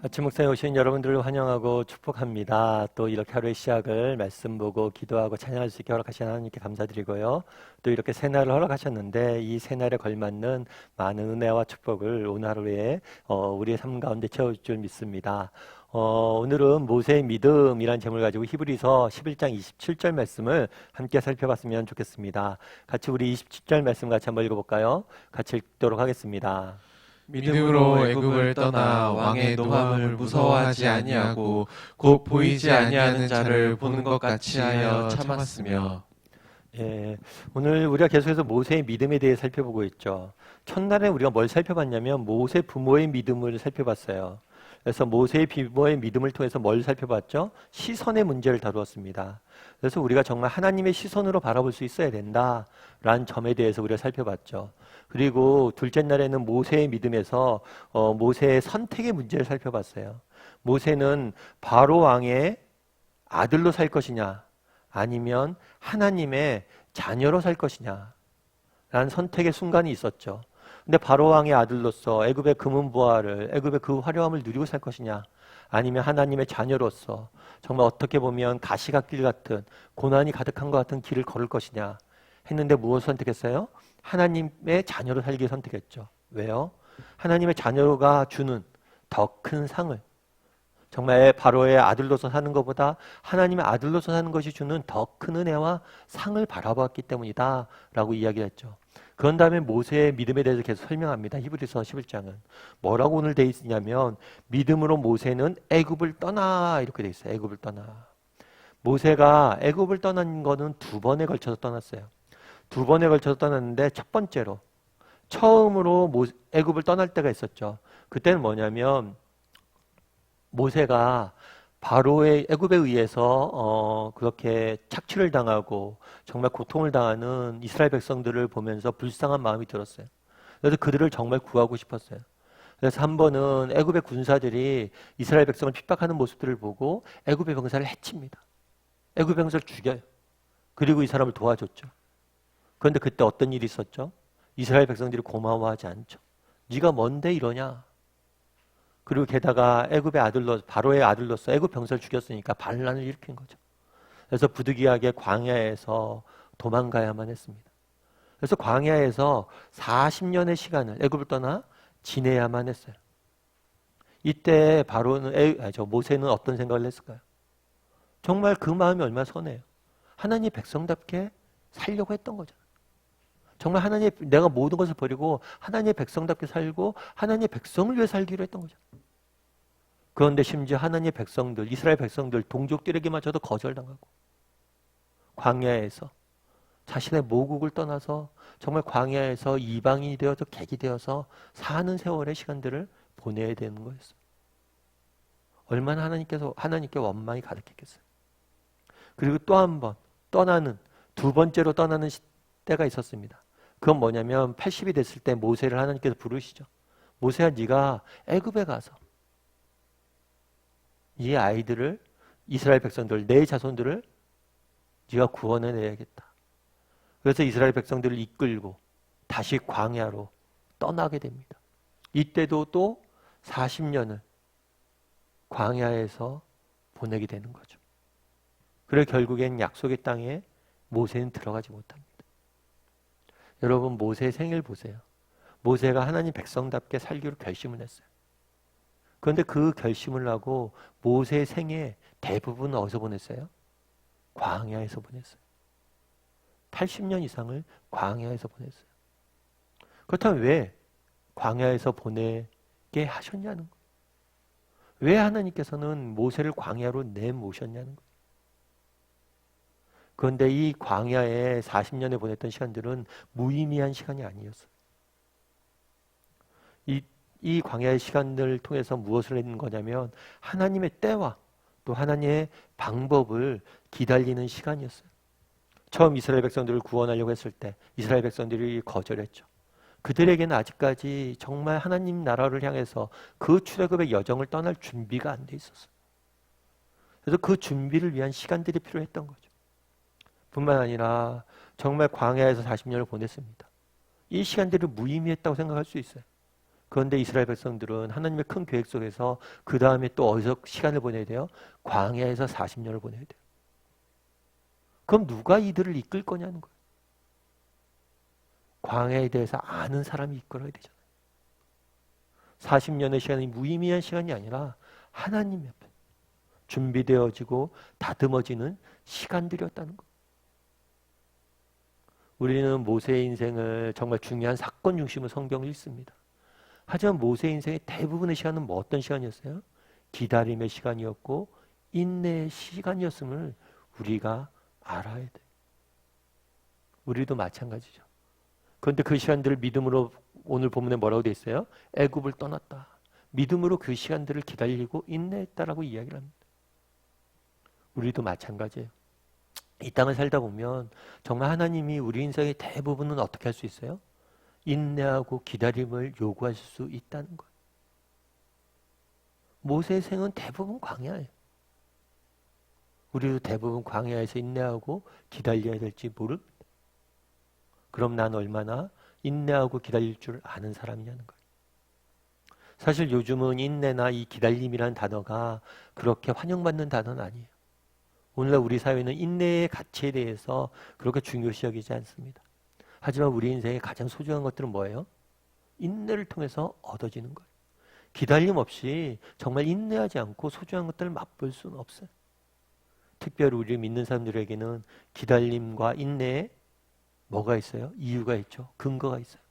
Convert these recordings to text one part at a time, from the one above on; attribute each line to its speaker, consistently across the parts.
Speaker 1: 아침 목상에 오신 여러분들을 환영하고 축복합니다. 또 이렇게 하루의 시작을 말씀 보고 기도하고 찬양할 수 있게 허락하신 하나님께 감사드리고요. 또 이렇게 새날을 허락하셨는데 이 새날에 걸맞는 많은 은혜와 축복을 오늘 하루에 우리의 삶 가운데 채워줄 줄 믿습니다. 오늘은 모세의 믿음이라는 제목을 가지고 히브리서 11장 27절 말씀을 함께 살펴봤으면 좋겠습니다. 같이 우리 27절 말씀 같이 한번 읽어볼까요? 같이 읽도록 하겠습니다.
Speaker 2: 믿음으로 애굽을 떠나 왕의 노함을 무서워하지 아니하고 곧 보이지 아니하는 자를 보는 것 같이 하여 참았으며.
Speaker 1: 예, 오늘 우리가 계속해서 모세의 믿음에 대해 살펴보고 있죠. 첫날에 우리가 뭘 살펴봤냐면 모세 부모의 믿음을 살펴봤어요. 그래서 모세의 부모의 믿음을 통해서 뭘 살펴봤죠? 시선의 문제를 다루었습니다. 그래서 우리가 정말 하나님의 시선으로 바라볼 수 있어야 된다라는 점에 대해서 우리가 살펴봤죠. 그리고 둘째 날에는 모세의 믿음에서 모세의 선택의 문제를 살펴봤어요. 모세는 바로 왕의 아들로 살 것이냐 아니면 하나님의 자녀로 살 것이냐 라는 선택의 순간이 있었죠. 근데 바로 왕의 아들로서 애굽의 금은 부하를 애굽의 그 화려함을 누리고 살 것이냐 아니면 하나님의 자녀로서 정말 어떻게 보면 가시밭길 같은 고난이 가득한 것 같은 길을 걸을 것이냐 했는데 무엇을 선택했어요? 하나님의 자녀로 살기 선택했죠. 왜요? 하나님의 자녀가 주는 더 큰 상을 정말 바로의 아들로서 사는 것보다 하나님의 아들로서 사는 것이 주는 더 큰 은혜와 상을 바라보았기 때문이다 라고 이야기를 했죠. 그런 다음에 모세의 믿음에 대해서 계속 설명합니다. 히브리서 11장은 뭐라고 오늘 돼 있냐면 믿음으로 모세는 애굽을 떠나 이렇게 돼 있어요. 애굽을 떠나. 모세가 애굽을 떠난 거는 두 번에 걸쳐서 떠났어요. 두 번에 걸쳐서 떠났는데 첫 번째로 처음으로 애굽을 떠날 때가 있었죠. 그때는 뭐냐면 모세가 바로의 애굽에 의해서 그렇게 착취를 당하고 정말 고통을 당하는 이스라엘 백성들을 보면서 불쌍한 마음이 들었어요. 그래서 그들을 정말 구하고 싶었어요. 그래서 한 번은 애굽의 군사들이 이스라엘 백성을 핍박하는 모습들을 보고 애굽의 병사를 해칩니다. 애굽 병사를 죽여요. 그리고 이 사람을 도와줬죠. 그런데 그때 어떤 일이 있었죠? 이스라엘 백성들이 고마워하지 않죠. 네가 뭔데 이러냐? 그리고 게다가 애굽의 아들로 바로의 아들로서 애굽 병사를 죽였으니까 반란을 일으킨 거죠. 그래서 부득이하게 광야에서 도망가야만 했습니다. 그래서 광야에서 40년의 시간을 애굽을 떠나 지내야만 했어요. 이때 모세는 어떤 생각을 했을까요? 정말 그 마음이 얼마나 선해요. 하나님 백성답게 살려고 했던 거잖아요. 정말 내가 모든 것을 버리고 하나님의 백성답게 살고 하나님의 백성을 위해 살기로 했던 거죠. 그런데 심지어 하나님의 백성들, 이스라엘 백성들, 동족들에게마저도 거절당하고 광야에서 자신의 모국을 떠나서 정말 광야에서 이방인이 되어서 객이 되어서 사는 세월의 시간들을 보내야 되는 거였어요. 얼마나 하나님께 원망이 가득했겠어요. 그리고 또 한 번 두 번째로 떠나는 때가 있었습니다. 그건 뭐냐면 80이 됐을 때 모세를 하나님께서 부르시죠. 모세야, 네가 애굽에 가서 이 아이들을 이스라엘 백성들, 내 자손들을 네가 구원해내야겠다. 그래서 이스라엘 백성들을 이끌고 다시 광야로 떠나게 됩니다. 이때도 또 40년을 광야에서 보내게 되는 거죠. 그래서 결국엔 약속의 땅에 모세는 들어가지 못합니다. 여러분, 모세의 생일 보세요. 모세가 하나님 백성답게 살기로 결심을 했어요. 그런데 그 결심을 하고 모세의 생애 대부분 어디서 보냈어요? 광야에서 보냈어요. 80년 이상을 광야에서 보냈어요. 그렇다면 왜 광야에서 보내게 하셨냐는 거예요. 왜 하나님께서는 모세를 광야로 내모셨냐는 거예요. 그런데 이 광야에 40년에 보냈던 시간들은 무의미한 시간이 아니었어요. 이 광야의 시간들을 통해서 무엇을 했는 거냐면 하나님의 때와 또 하나님의 방법을 기다리는 시간이었어요. 처음 이스라엘 백성들을 구원하려고 했을 때 이스라엘 백성들이 거절했죠. 그들에게는 아직까지 정말 하나님 나라를 향해서 그 출애굽의 여정을 떠날 준비가 안 돼 있었어요. 그래서 그 준비를 위한 시간들이 필요했던 거죠. 뿐만 아니라 정말 광야에서 40년을 보냈습니다. 이 시간들이 무의미했다고 생각할 수 있어요. 그런데 이스라엘 백성들은 하나님의 큰 계획 속에서 그 다음에 또 어디서 시간을 보내야 돼요? 광야에서 40년을 보내야 돼요. 그럼 누가 이들을 이끌 거냐는 거예요. 광야에 대해서 아는 사람이 이끌어야 되잖아요. 40년의 시간이 무의미한 시간이 아니라 하나님 옆에 준비되어지고 다듬어지는 시간들이었다는 거예요. 우리는 모세의 인생을 정말 중요한 사건 중심으로 성경을 읽습니다. 하지만 모세의 인생의 대부분의 시간은 뭐 어떤 시간이었어요? 기다림의 시간이었고 인내의 시간이었음을 우리가 알아야 돼요. 우리도 마찬가지죠. 그런데 그 시간들을 믿음으로 오늘 본문에 뭐라고 돼 있어요? 애굽을 떠났다. 믿음으로 그 시간들을 기다리고 인내했다라고 이야기를 합니다. 우리도 마찬가지예요. 이 땅을 살다 보면 정말 하나님이 우리 인생의 대부분은 어떻게 할 수 있어요? 인내하고 기다림을 요구하실 수 있다는 거예요. 모세의 생은 대부분 광야예요. 우리도 대부분 광야에서 인내하고 기다려야 될지 모릅니다. 그럼 난 얼마나 인내하고 기다릴 줄 아는 사람이냐는 거예요. 사실 요즘은 인내나 이 기다림이라는 단어가 그렇게 환영받는 단어는 아니에요. 오늘날 우리 사회는 인내의 가치에 대해서 그렇게 중요시 여기지 않습니다. 하지만 우리 인생의 가장 소중한 것들은 뭐예요? 인내를 통해서 얻어지는 거예요. 기다림 없이 정말 인내하지 않고 소중한 것들을 맛볼 수는 없어요. 특별히 우리 믿는 사람들에게는 기다림과 인내에 뭐가 있어요? 이유가 있죠. 근거가 있어요.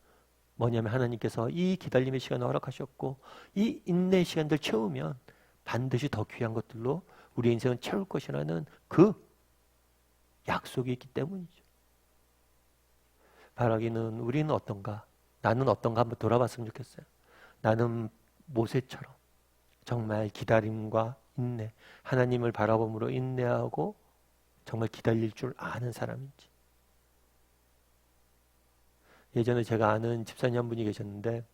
Speaker 1: 뭐냐면 하나님께서 이 기다림의 시간을 허락하셨고 이 인내의 시간들 채우면 반드시 더 귀한 것들로 우리 인생은 채울 것이라는 그 약속이 있기 때문이죠. 바라기는 우리는 어떤가? 나는 어떤가 한번 돌아봤으면 좋겠어요. 나는 모세처럼 정말 기다림과 인내, 하나님을 바라봄으로 인내하고 정말 기다릴 줄 아는 사람인지. 예전에 제가 아는 집사님 한 분이 계셨는데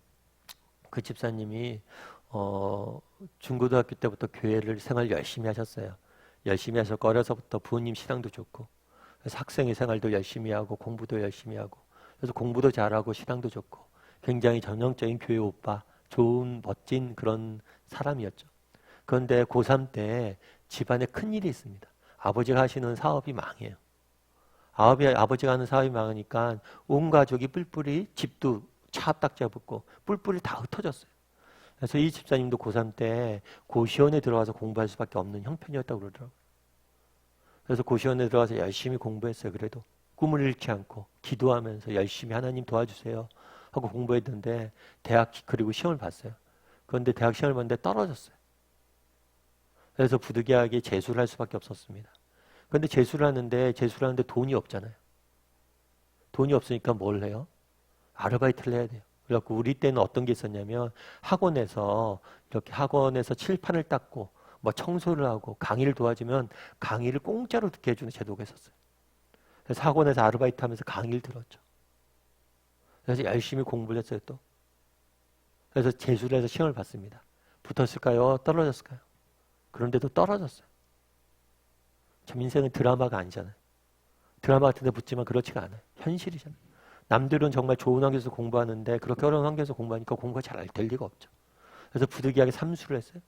Speaker 1: 그 집사님이 중고등학교 때부터 교회를 생활 열심히 하셨어요. 열심히 하셨고 어려서부터 부모님 신앙도 좋고 그래서 학생의 생활도 열심히 하고 공부도 열심히 하고 그래서 공부도 잘하고 신앙도 좋고 굉장히 전형적인 교회 오빠, 좋은 멋진 그런 사람이었죠. 그런데 고3 때 집안에 큰일이 있습니다. 아버지가 하시는 사업이 망해요. 아버지가 하는 사업이 망하니까 온 가족이 뿔뿔이 집도 차압딱지가 붙고 뿔뿔이 다 흩어졌어요. 그래서 이 집사님도 고3 때 고시원에 들어가서 공부할 수밖에 없는 형편이었다고 그러더라고요. 그래서 고시원에 들어가서 열심히 공부했어요. 그래도 꿈을 잃지 않고 기도하면서 열심히 하나님 도와주세요 하고 공부했는데 대학 그리고 시험을 봤어요. 그런데 대학 시험을 봤는데 떨어졌어요. 그래서 부득이하게 재수를 할 수밖에 없었습니다. 그런데 재수를 하는데 돈이 없잖아요. 돈이 없으니까 뭘 해요? 아르바이트를 해야 돼요. 그래갖고 우리 때는 어떤 게 있었냐면 학원에서 칠판을 닦고 뭐 청소를 하고 강의를 도와주면 강의를 공짜로 듣게 해주는 제도가 있었어요. 그래서 학원에서 아르바이트 하면서 강의를 들었죠. 그래서 열심히 공부를 했어요 또. 그래서 재수를 해서 시험을 봤습니다. 붙었을까요? 떨어졌을까요? 그런데도 떨어졌어요. 참 인생은 드라마가 아니잖아요. 드라마 같은 데 붙지만 그렇지가 않아요. 현실이잖아요. 남들은 정말 좋은 환경에서 공부하는데 그렇게 어려운 환경에서 공부하니까 공부가 잘 될 리가 없죠. 그래서 부득이하게 삼수를 했어요.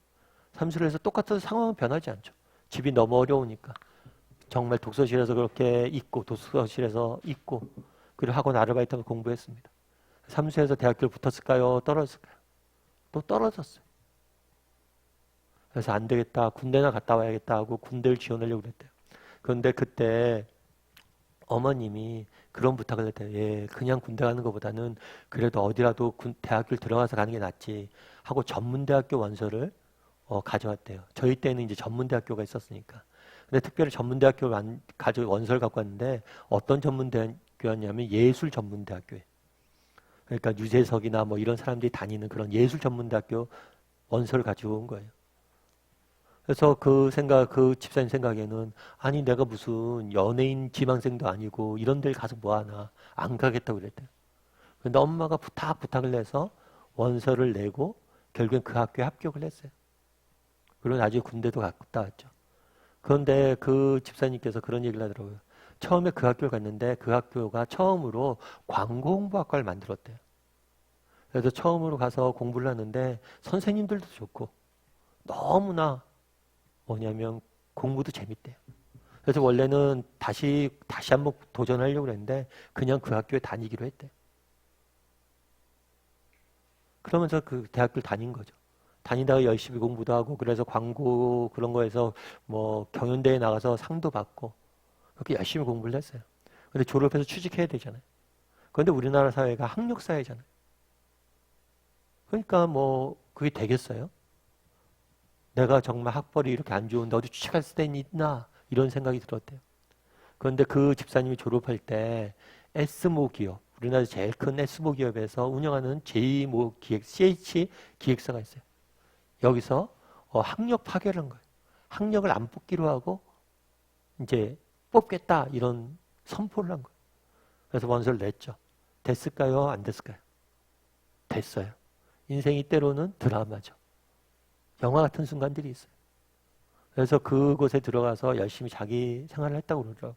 Speaker 1: 삼수를 해서 똑같은 상황은 변하지 않죠. 집이 너무 어려우니까. 정말 독서실에서 그렇게 있고 도서실에서 있고 그리고 학원 아르바이트하고 공부했습니다. 삼수해서 대학교를 붙었을까요? 떨어졌을까요? 또 떨어졌어요. 그래서 안 되겠다. 군대나 갔다 와야겠다 하고 군대를 지원하려고 그랬대요. 그런데 그때 어머님이 그런 부탁을 했대요. 예, 그냥 군대 가는 것보다는 그래도 어디라도 대학교를 들어가서 가는 게 낫지 하고 전문대학교 원서를 가져왔대요. 저희 때는 이제 전문대학교가 있었으니까. 근데 특별히 전문대학교를 원서를 갖고 왔는데 어떤 전문대학교였냐면 예술 전문대학교예요. 그러니까 유재석이나 뭐 이런 사람들이 다니는 그런 예술 전문대학교 원서를 가지고 온 거예요. 그래서 그 집사님 생각에는 아니 내가 무슨 연예인 지망생도 아니고 이런 데를 가서 뭐하나 안 가겠다고 그랬대요. 그런데 엄마가 부탁을 해서 원서를 내고 결국엔 그 학교에 합격을 했어요. 그리고 나중에 군대도 갔다 왔죠. 그런데 그 집사님께서 그런 얘기를 하더라고요. 처음에 그 학교를 갔는데 그 학교가 처음으로 광고홍보학과를 만들었대요. 그래서 처음으로 가서 공부를 하는데 선생님들도 좋고 너무나 뭐냐면 공부도 재밌대요. 그래서 원래는 다시 한번 도전하려고 했는데 그냥 그 학교에 다니기로 했대요. 그러면서 그 대학교를 다닌 거죠. 다니다가 열심히 공부도 하고 그래서 광고 그런 거에서 뭐 경연대회 나가서 상도 받고 그렇게 열심히 공부를 했어요. 근데 졸업해서 취직해야 되잖아요. 그런데 우리나라 사회가 학력 사회잖아요. 그러니까 뭐 그게 되겠어요? 내가 정말 학벌이 이렇게 안 좋은데 어디 취직할 수 있나 이런 생각이 들었대요. 그런데 그 집사님이 졸업할 때 S모 기업, 우리나라 제일 큰 S모 기업에서 운영하는 J모 기획, CH 기획사가 있어요. 여기서 학력 파괴를 한 거예요. 학력을 안 뽑기로 하고 이제 뽑겠다 이런 선포를 한 거예요. 그래서 원서를 냈죠. 됐을까요? 안 됐을까요? 됐어요. 인생이 때로는 드라마죠. 영화 같은 순간들이 있어요. 그래서 그곳에 들어가서 열심히 자기 생활을 했다고 그러더라고요.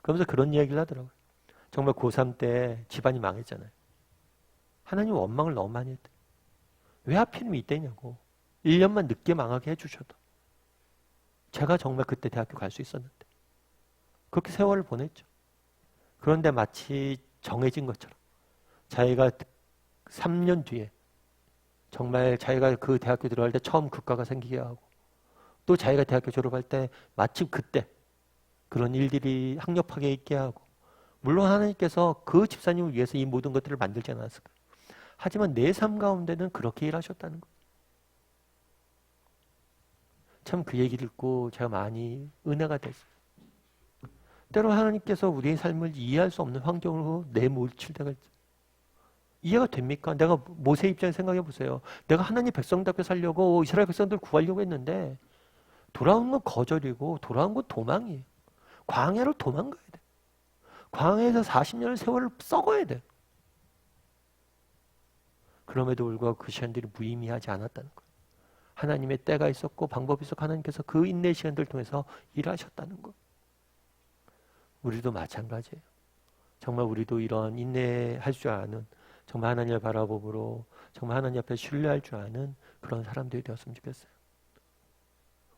Speaker 1: 그러면서 그런 이야기를 하더라고요. 정말 고3 때 집안이 망했잖아요. 하나님 원망을 너무 많이 했대요. 왜 하필이면 이때냐고. 1년만 늦게 망하게 해주셔도 제가 정말 그때 대학교 갈 수 있었는데 그렇게 세월을 보냈죠. 그런데 마치 정해진 것처럼 자기가 3년 뒤에 정말 자기가 그 대학교 들어갈 때 처음 국가가 생기게 하고 또 자기가 대학교 졸업할 때 마침 그때 그런 일들이 학력파괴 있게 하고 물론 하나님께서 그 집사님을 위해서 이 모든 것들을 만들지 않았을까요? 하지만 내 삶 가운데는 그렇게 일하셨다는 거예요. 참 그 얘기를 듣고 제가 많이 은혜가 됐어요. 때로 하나님께서 우리의 삶을 이해할 수 없는 환경으로 내몰칠 때가 있어요. 이해가 됩니까? 내가 모세 입장에 생각해 보세요. 내가 하나님 백성답게 살려고 이스라엘 백성들 구하려고 했는데 돌아온 건 거절이고 돌아온 건 도망이에요. 광야로 도망가야 돼. 광야에서 40년의 세월을 썩어야 돼. 그럼에도 불구하고 그 시간들이 무의미하지 않았다는 거예요. 하나님의 때가 있었고 방법이 있었고 하나님께서 그 인내 시간들을 통해서 일하셨다는 거. 우리도 마찬가지예요. 정말 우리도 이런 인내할 줄 아는 정말 하나님을 바라보므로 정말 하나님 앞에 신뢰할 줄 아는 그런 사람들이 되었으면 좋겠어요.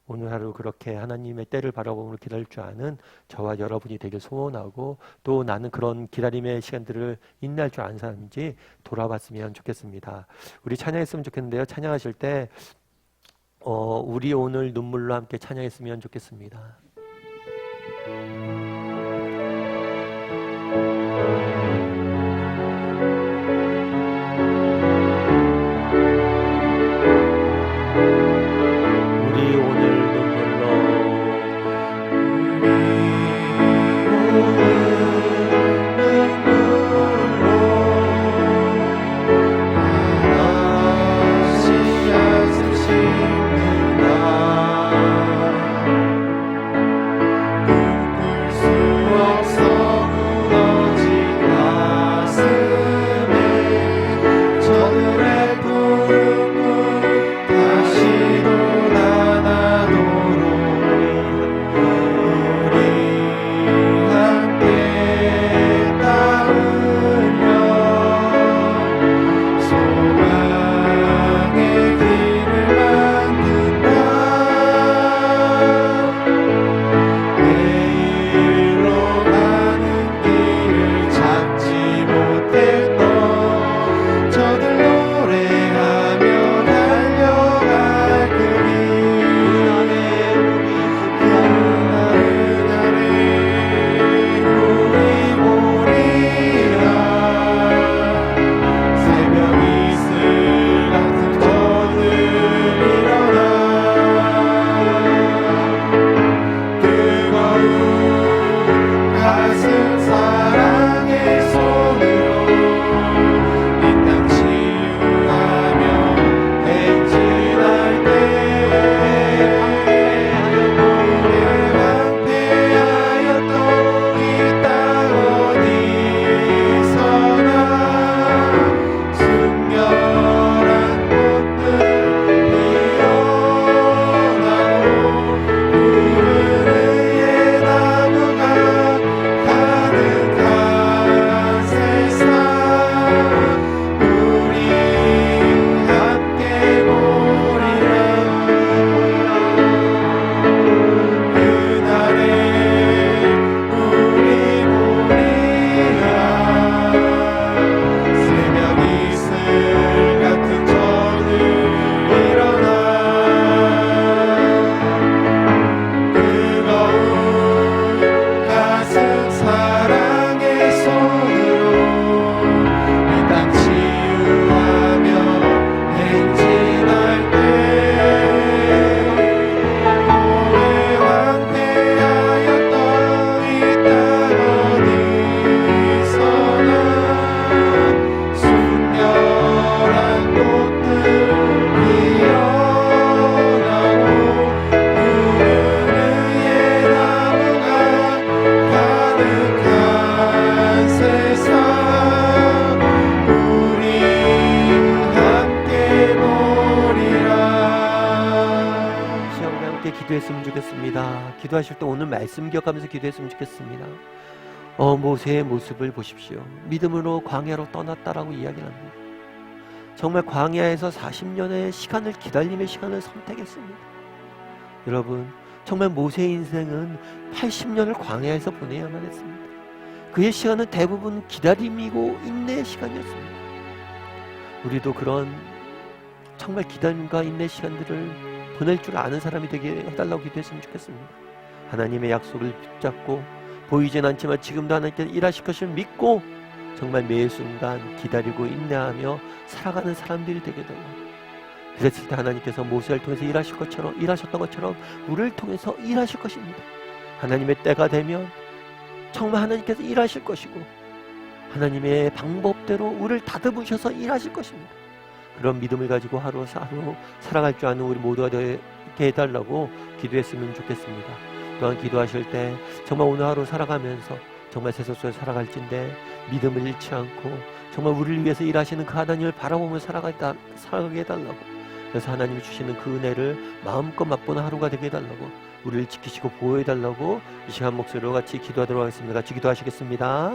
Speaker 1: 오늘 하루 그렇게 하나님의 때를 바라보므로 기다릴 줄 아는 저와 여러분이 되길 소원하고 또 나는 그런 기다림의 시간들을 인내할 줄 아는 사람인지 돌아봤으면 좋겠습니다. 우리 찬양했으면 좋겠는데요. 찬양하실 때 우리 오늘 눈물로 함께 찬양했으면 좋겠습니다. 우리 오늘 눈물로 기도했으면 좋겠습니다. 기도하실 때 오늘 말씀 기억하면서 기도했으면 좋겠습니다. 모세의 모습을 보십시오. 믿음으로 광야로 떠났다라고 이야기를 합니다. 정말 광야에서 40년의 시간을 기다림의 시간을 선택했습니다. 여러분, 정말 모세의 인생은 80년을 광야에서 보내야만 했습니다. 그의 시간은 대부분 기다림이고 인내의 시간이었습니다. 우리도 그런 정말 기다림과 인내의 시간들을 보낼 줄 아는 사람이 되게 해달라고 기도했으면 좋겠습니다. 하나님의 약속을 붙잡고 보이진 않지만 지금도 하나님께서 일하실 것을 믿고 정말 매 순간 기다리고 인내하며 살아가는 사람들이 되게 되고, 그랬을 때 하나님께서 모세를 통해서 일하셨던 것처럼 우리를 통해서 일하실 것입니다. 하나님의 때가 되면 정말 하나님께서 일하실 것이고 하나님의 방법대로 우리를 다듬으셔서 일하실 것입니다. 그런 믿음을 가지고 하루 살아갈 줄 아는 우리 모두가 되게 해달라고 기도했으면 좋겠습니다. 또한 기도하실 때 정말 오늘 하루 살아가면서 정말 세상 속에 살아갈진데 믿음을 잃지 않고 정말 우리를 위해서 일하시는 그 하나님을 바라보며 살아가게 해달라고, 그래서 하나님이 주시는 그 은혜를 마음껏 맛보는 하루가 되게 해달라고, 우리를 지키시고 보호해달라고 이 시간 목소리로 같이 기도하도록 하겠습니다. 같이 기도하시겠습니다.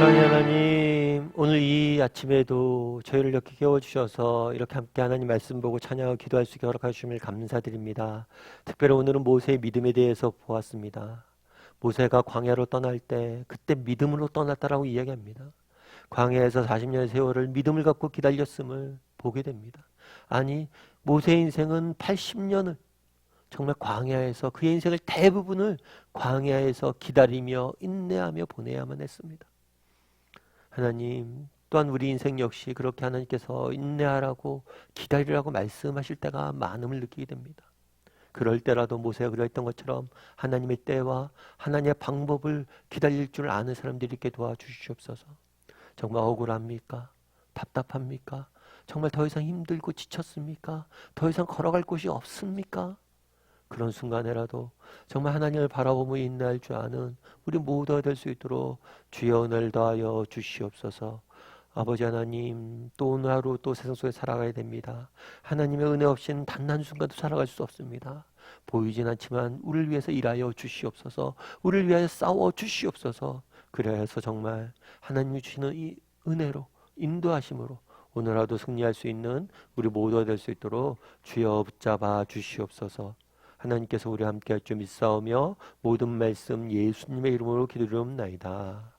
Speaker 1: 사랑의 하나님, 오늘 이 아침에도 저희를 이렇게 깨워주셔서 이렇게 함께 하나님 말씀 보고 찬양하고 기도할 수 있게 허락하심을 감사드립니다. 특별히 오늘은 모세의 믿음에 대해서 보았습니다. 모세가 광야로 떠날 때 그때 믿음으로 떠났다라고 이야기합니다. 광야에서 40년의 세월을 믿음을 갖고 기다렸음을 보게 됩니다. 아니, 모세의 인생은 80년을 정말 광야에서 그의 인생을 대부분을 광야에서 기다리며 인내하며 보내야만 했습니다. 하나님, 또한 우리 인생 역시 그렇게 하나님께서 인내하라고 기다리라고 말씀하실 때가 많음을 느끼게 됩니다. 그럴 때라도 모세가 그랬던 것처럼 하나님의 때와 하나님의 방법을 기다릴 줄 아는 사람들이 있게 도와주시옵소서. 정말 억울합니까? 답답합니까? 정말 더 이상 힘들고 지쳤습니까? 더 이상 걸어갈 곳이 없습니까? 그런 순간에라도 정말 하나님을 바라보며 인내할 줄 아는 우리 모두가 될 수 있도록 주여 은혜를 더하여 주시옵소서. 아버지 하나님, 또 오늘 하루 또 세상 속에 살아가야 됩니다. 하나님의 은혜 없이는 단 한 순간도 살아갈 수 없습니다. 보이진 않지만 우리를 위해서 일하여 주시옵소서. 우리를 위하여 싸워 주시옵소서. 그래서 정말 하나님이 주시는 이 은혜로 인도하심으로 오늘 하루 승리할 수 있는 우리 모두가 될 수 있도록 주여 붙잡아 주시옵소서. 하나님께서 우리와 함께 할 줄 믿사오며 모든 말씀 예수님의 이름으로 기도드리옵나이다.